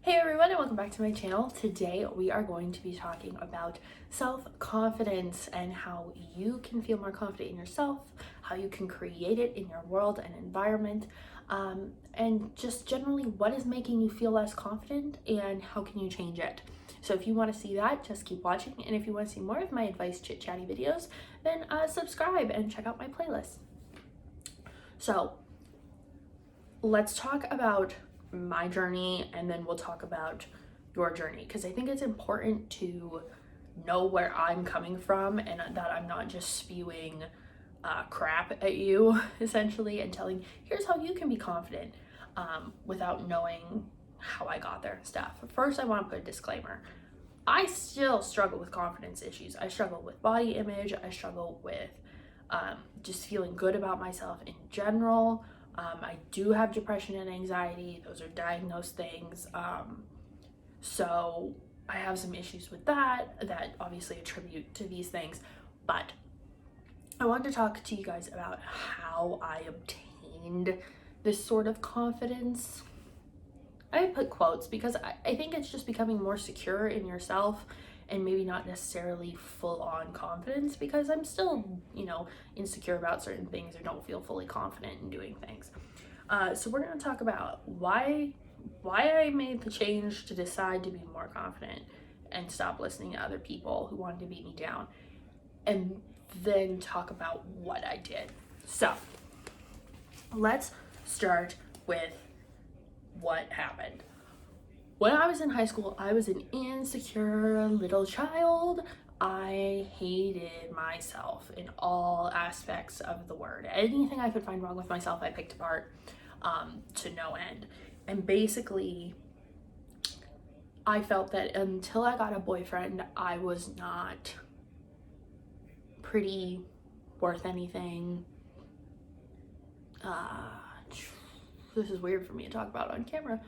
Hey everyone, and welcome back to my channel. Today we are going to be talking about self-confidence and how you can feel more confident in yourself, how you can create it in your world and environment, and just generally what is making you feel less confident and how can you change it. So if you want to see that, just keep watching, and if you want to see more of my advice chit-chatty videos, then subscribe and check out my playlist. So let's talk about my journey and then we'll talk about your journey, because I think it's important to know where I'm coming from and that I'm not just spewing crap at you essentially and telling here's how you can be confident without knowing how I got there and stuff. First, I want to put a disclaimer. I still struggle with confidence issues. I struggle with body image. I struggle with just feeling good about myself in general. I do have depression and anxiety. Those are diagnosed things. So I have some issues with that obviously attribute to these things. But I wanted to talk to you guys about how I obtained this sort of confidence. I put quotes because I think it's just becoming more secure in yourself and maybe not necessarily full-on confidence, because I'm still, insecure about certain things or don't feel fully confident in doing things. So we're going to talk about why I made the change to decide to be more confident and stop listening to other people who wanted to beat me down, and then talk about what I did. So let's start with what happened. When I was in high school, I was an insecure little child. I hated myself in all aspects of the word. Anything I could find wrong with myself, I picked apart to no end. And basically, I felt that until I got a boyfriend, I was not pretty, worth anything. This is weird for me to talk about on camera.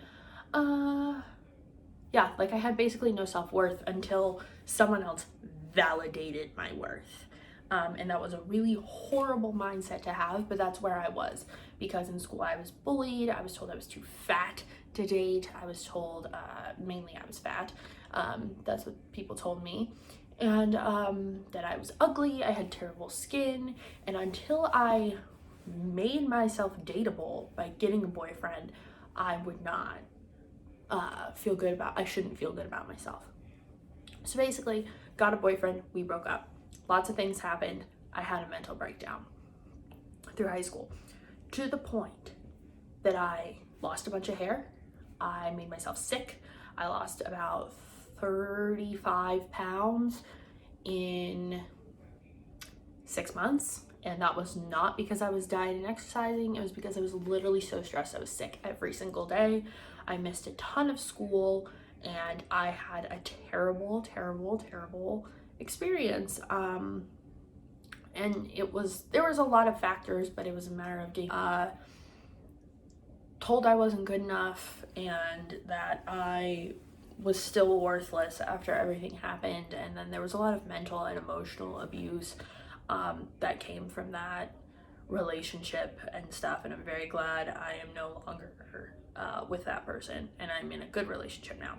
Yeah, like I had basically no self-worth until someone else validated my worth. And that was a really horrible mindset to have, but that's where I was, because in school I was bullied. I was told I was too fat to date. I was told mainly I was fat. That's what people told me. And that I was ugly, I had terrible skin. And until I made myself dateable by getting a boyfriend, I would not I shouldn't feel good about myself. So basically, got a boyfriend, we broke up. Lots of things happened. I had a mental breakdown through high school, to the point that I lost a bunch of hair. I made myself sick. I lost about 35 pounds in 6 months. And that was not because I was dieting and exercising. It was because I was literally so stressed. I was sick every single day. I missed a ton of school, and I had a terrible, terrible, terrible experience. And there was a lot of factors, but it was a matter of getting told I wasn't good enough and that I was still worthless after everything happened. And then there was a lot of mental and emotional abuse that came from that relationship and stuff, and I'm very glad I am no longer with that person and I'm in a good relationship now.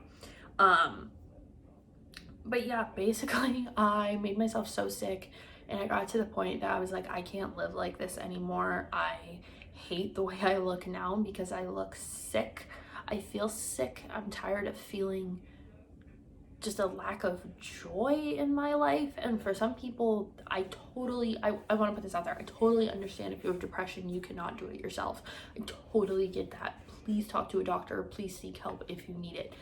But yeah, basically I made myself so sick, and I got to the point that I was like, I can't live like this anymore. I hate the way I look now because I look sick. I feel sick. I'm tired of feeling just a lack of joy in my life. And for some people, I want to put this out there, I totally understand if you have depression, you cannot do it yourself. I totally get that. Please talk to a doctor, please seek help if you need it.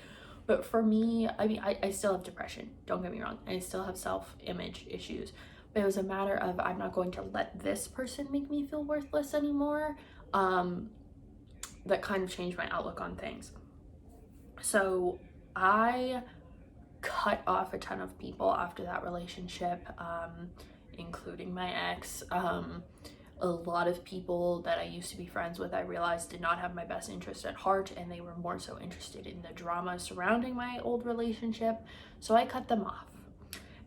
But for me, I still have depression, don't get me wrong. I still have self-image issues, but it was a matter of, I'm not going to let this person make me feel worthless anymore. That kind of changed my outlook on things. So I cut off a ton of people after that relationship, including my ex. A lot of people that I used to be friends with, I realized did not have my best interest at heart, and they were more so interested in the drama surrounding my old relationship. So I cut them off.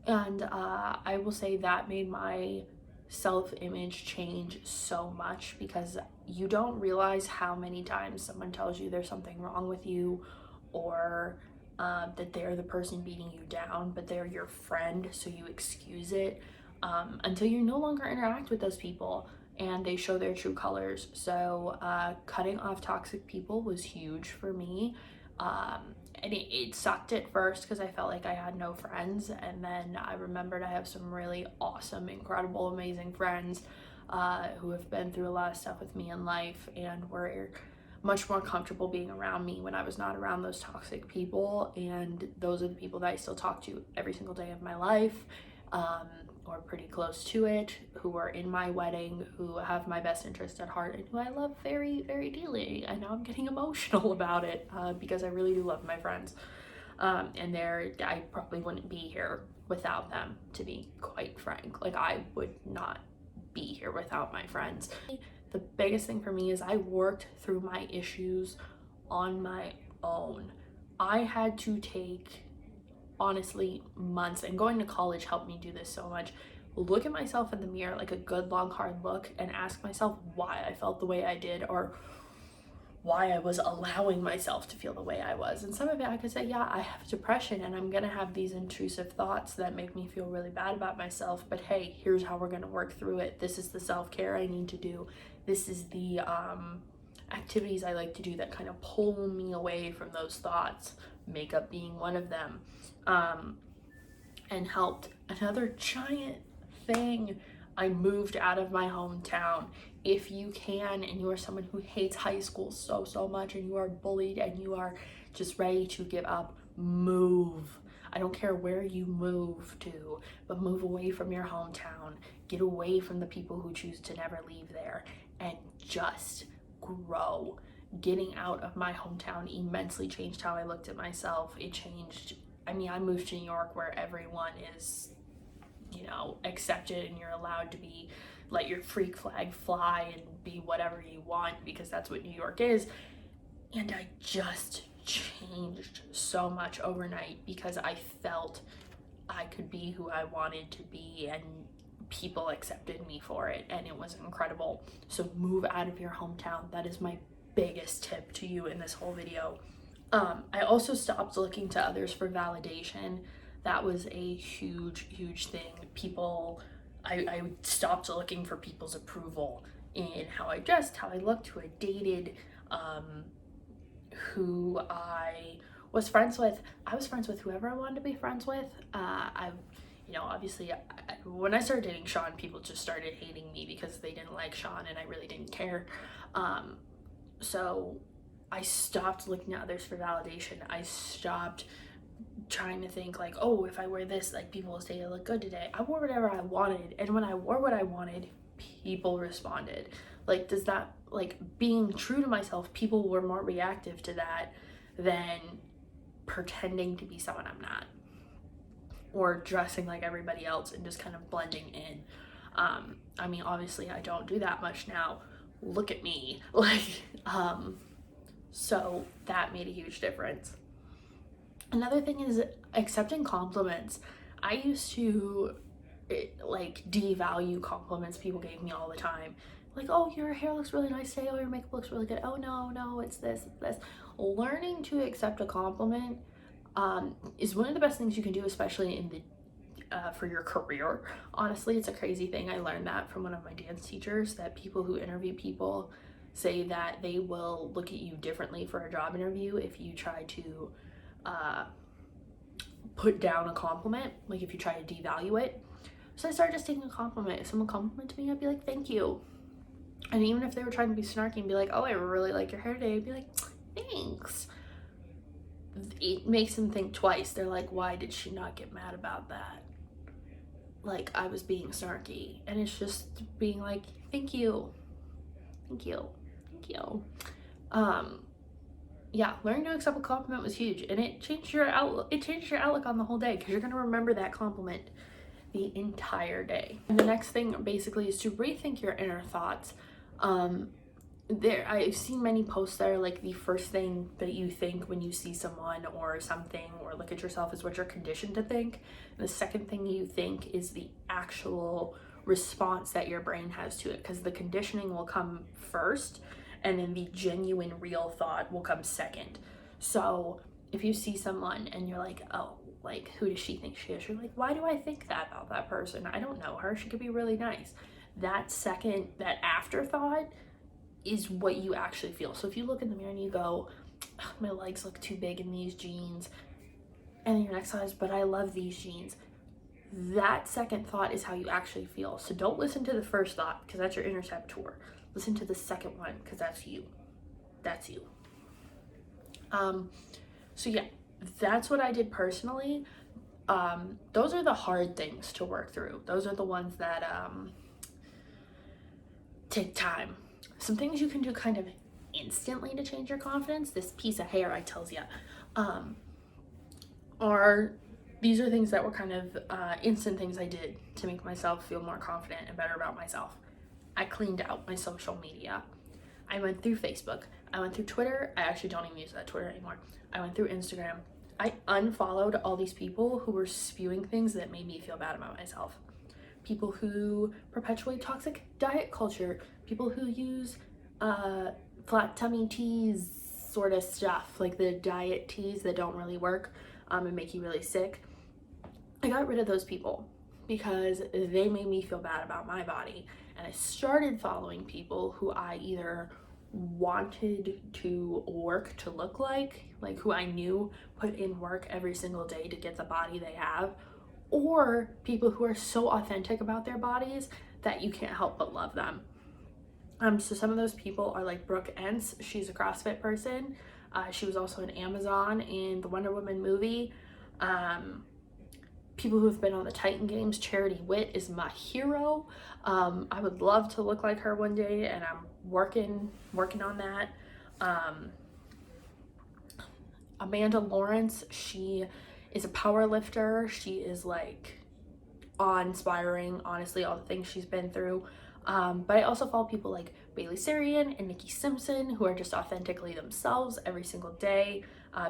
And I will say that made my self-image change so much, because you don't realize how many times someone tells you there's something wrong with you, or that they're the person beating you down, but they're your friend, so you excuse it until you no longer interact with those people and they show their true colors. So cutting off toxic people was huge for me. And it sucked at first because I felt like I had no friends, and then I remembered I have some really awesome, incredible, amazing friends who have been through a lot of stuff with me in life and were much more comfortable being around me when I was not around those toxic people. And those are the people that I still talk to every single day of my life, or pretty close to it, who are in my wedding, who have my best interest at heart, and who I love very, very dearly. I know I'm getting emotional about it because I really do love my friends. And I probably wouldn't be here without them, to be quite frank. Like, I would not be here without my friends. The biggest thing for me is I worked through my issues on my own. I had to take, honestly, months, and going to college helped me do this so much. Look at myself in the mirror, like a good long hard look, and ask myself why I felt the way I did, or why I was allowing myself to feel the way I was. And some of it I could say, yeah, I have depression and I'm gonna have these intrusive thoughts that make me feel really bad about myself, but hey, here's how we're gonna work through it. This is the self-care I need to do. This is the activities I like to do that kind of pull me away from those thoughts, makeup being one of them, and helped. Another giant thing, I moved out of my hometown. If you can, and you are someone who hates high school so much, and you are bullied and you are just ready to give up, move. I don't care where you move to, but move away from your hometown. Get away from the people who choose to never leave there, and just grow. Getting out of my hometown immensely changed how I looked at myself. It changed, I mean, I moved to New York where everyone is, you know, accepted, and you're allowed to be, let your freak flag fly and be whatever you want, because that's what New York is. And I just changed so much overnight because I felt I could be who I wanted to be, and people accepted me for it, and it was incredible. So move out of your hometown. That is my biggest tip to you in this whole video. I also stopped looking to others for validation. That was a huge thing. I stopped looking for people's approval in how I dressed, how I looked, who I dated, who I was friends with. I was friends with whoever I wanted to be friends with. You know, obviously, when I started dating Sean, people just started hating me because they didn't like Sean, and I really didn't care. So I stopped looking at others for validation. I stopped trying to think like, oh, if I wear this, like, people will say I look good today. I wore whatever I wanted, and when I wore what I wanted, people responded. Like, does that, like, being true to myself, people were more reactive to that than pretending to be someone I'm not, or dressing like everybody else and just kind of blending in. I mean, obviously I don't do that much now. Look at me. Like, so that made a huge difference. Another thing is accepting compliments. I used to like devalue compliments people gave me all the time. Like, oh, your hair looks really nice today. Oh, your makeup looks really good. Oh, no, it's this. Learning to accept a compliment is one of the best things you can do, especially in the for your career. Honestly, it's a crazy thing. I learned that from one of my dance teachers, that people who interview people say that they will look at you differently for a job interview if you try to put down a compliment, like if you try to devalue it. So I started just taking a compliment. If someone complimented me, I'd be like, thank you. And even if they were trying to be snarky and be like, oh, I really like your hair today, I'd be like, thanks. It makes them think twice. They're like, why did she not get mad about that? Like, I was being snarky. And it's just being like, thank you. Yeah, learning to accept a compliment was huge, and it changed your outlook. It changed your outlook on the whole day, because you're gonna remember that compliment the entire day. And the next thing basically is to rethink your inner thoughts. I've seen many posts that are like, the first thing that you think when you see someone or something or look at yourself is what you're conditioned to think. And the second thing you think is the actual response that your brain has to it, because the conditioning will come first, and then the genuine real thought will come second. So if you see someone and you're like, oh, like, who does she think she is? You're like, why do I think that about that person? I don't know her. She could be really nice. That afterthought is what you actually feel. So if you look in the mirror and you go, oh, my legs look too big in these jeans, and then your next thought is, but I love these jeans. That second thought is how you actually feel. So don't listen to the first thought, because that's your inner saboteur. Listen to the second one, because that's you. That's you. So yeah, that's what I did personally. Those are the hard things to work through. Those are the ones that take time. Some things you can do kind of instantly to change your confidence. This piece of hair, I tells you, these are things that were kind of instant things I did to make myself feel more confident and better about myself. I cleaned out my social media. I went through Facebook. I went through Twitter. I actually don't even use that Twitter anymore. I went through Instagram. I unfollowed all these people who were spewing things that made me feel bad about myself. People who perpetuate toxic diet culture. People who use flat tummy teas sort of stuff, like the diet teas that don't really work and make you really sick. I got rid of those people because they made me feel bad about my body. And I started following people who I either wanted to work to look like who I knew put in work every single day to get the body they have, or people who are so authentic about their bodies that you can't help but love them. So some of those people are like Brooke Ence. She's a CrossFit person. She was also in Amazon in the Wonder Woman movie. People who have been on the Titan Games. Charity Witt is my hero. I would love to look like her one day, and I'm working on that. Amanda Lawrence, she is a power lifter. She is like awe-inspiring, honestly, all the things she's been through. But I also follow people like Bailey Sarian and Nikki Simpson, who are just authentically themselves every single day.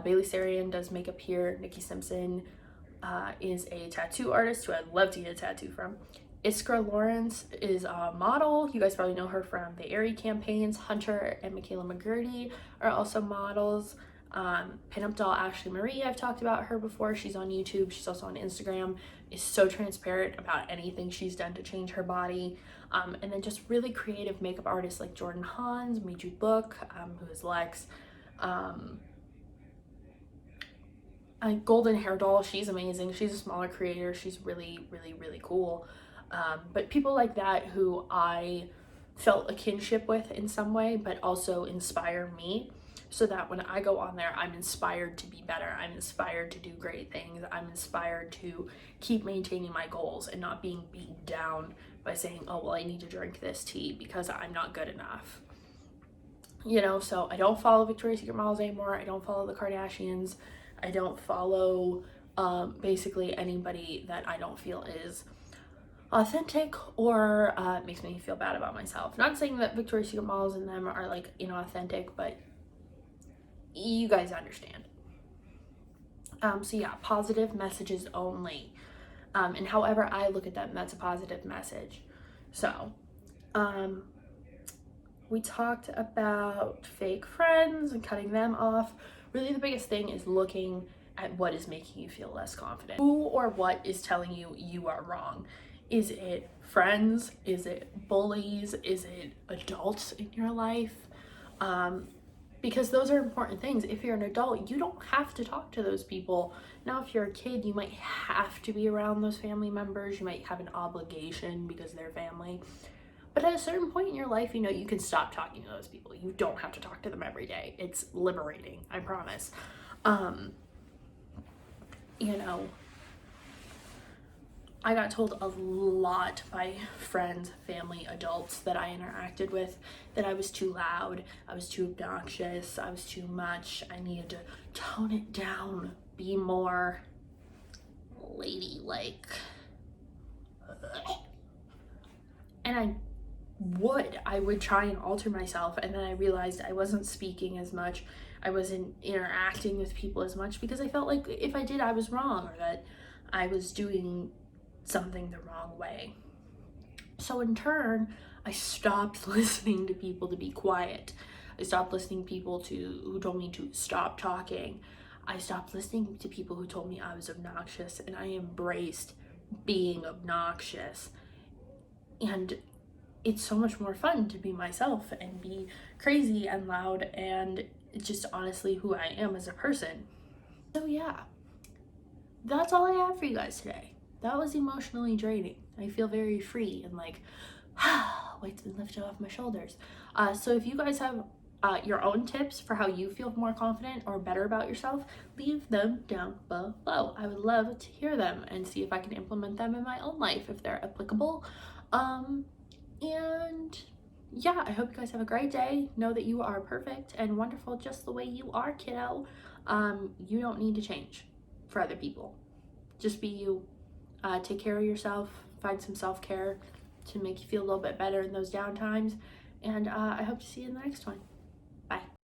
Bailey Sarian does makeup here. Nikki Simpson is a tattoo artist who I'd love to get a tattoo from. Iskra Lawrence is a model. You guys probably know her from the Aerie campaigns. Hunter and Michaela McGurdy are also models. Pinup doll Ashley Marie, I've talked about her before. She's on YouTube. She's also on Instagram. Is so transparent about anything she's done to change her body. And then just really creative makeup artists like Jordan Hans, Miju Book, who is Lex. Golden Hair Doll, she's amazing. She's a smaller creator. She's really, really, really cool. But people like that who I felt a kinship with in some way, but also inspire me, so that when I go on there, I'm inspired to be better. I'm inspired to do great things. I'm inspired to keep maintaining my goals and not being beaten down by saying, oh, well, I need to drink this tea because I'm not good enough. You know, so I don't follow Victoria's Secret models anymore. I don't follow the Kardashians. I don't follow basically anybody that I don't feel is authentic or makes me feel bad about myself. Not saying that Victoria's Secret models and them are like inauthentic, but you guys understand. So yeah, positive messages only. And however I look at them, that's a positive message. So, we talked about fake friends and cutting them off. Really the biggest thing is looking at what is making you feel less confident. Who or what is telling you you are wrong? Is it friends? Is it bullies? Is it adults in your life? Because those are important things. If you're an adult, you don't have to talk to those people. Now, if you're a kid, you might have to be around those family members. You might have an obligation because they're family. But at a certain point in your life, you know, you can stop talking to those people. You don't have to talk to them every day. It's liberating, I promise. You know, I got told a lot by friends, family, adults that I interacted with that I was too loud, I was too obnoxious, I was too much, I needed to tone it down, be more ladylike. And I would try and alter myself, and then I realized I wasn't speaking as much, I wasn't interacting with people as much because I felt like if I did, I was wrong, or that I was doing something the wrong way. So in turn, I stopped listening to people to be quiet. I stopped listening to people who told me to stop talking. I stopped listening to people who told me I was obnoxious, and I embraced being obnoxious. And it's so much more fun to be myself and be crazy and loud and just honestly who I am as a person. So yeah, that's all I have for you guys today. That was emotionally draining. I feel very free and like, weight's been lifted off my shoulders. So if you guys have your own tips for how you feel more confident or better about yourself, leave them down below. I would love to hear them and see if I can implement them in my own life if they're applicable. And yeah, I hope you guys have a great day. Know that you are perfect and wonderful just the way you are, kiddo. You don't need to change for other people. Just be you. Take care of yourself. Find some self-care to make you feel a little bit better in those down times. And I hope to see you in the next one. Bye.